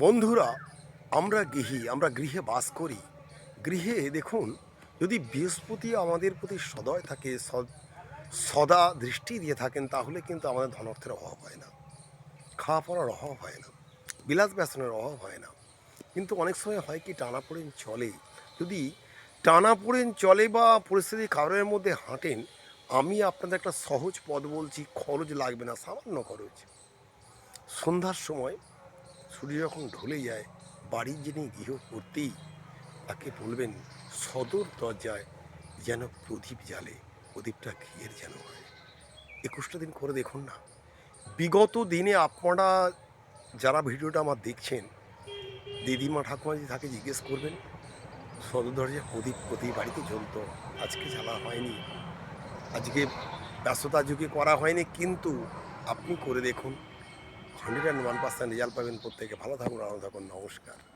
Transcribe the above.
বন্ধুরা, আমরা গৃহে বাস করি। গৃহে দেখুন, যদি বৃহস্পতি আমাদের প্রতি সদয় থাকে, সদা দৃষ্টি দিয়ে থাকেন, তাহলে কিন্তু আমাদের ধন-অর্থের অভাব হয় না। খাওয়া-পরার অভাব হয় না। বিলাস-ব্যাসনের অভাব হয় না। কিন্তু অনেক সময় হয় কি, টানাপোড়েন চলে। যদি টানাপোড়েন চলে বা পরিস্থিতি কারণের মধ্যে হাঁটেন, আমি আপনাদের একটা সহজ পথ বলছি, খরচ লাগবে না, সামান্য খরচ। সন্ধ্যার সময় সূর্য যখন ঢলে যায়, বাড়ির যিনি গৃহকর্ত্রী তাকে বলবেন সদর দরজায় যেন প্রদীপ জ্বালে, প্রদীপটা ঘিয়ের যেন হয়। ২১টা দিন করে দেখুন না। বিগত দিনে আপনারা যারা ভিডিওটা আমার দেখছেন, দিদিমা ঠাকুমা যদি থাকে জিজ্ঞেস করবেন, সদর দরজায় প্রদীপ প্রতি বাড়িতে জ্বলতো, আজকে জ্বালা হয়নি, আজকে ব্যস্ততার যুগে করা হয়নি। কিন্তু আপনি করে দেখুন, 101% রেজাল্ট পাবেন। প্রত্যেকে ভালো থাকুন, আনন্দ থাকুন। নমস্কার।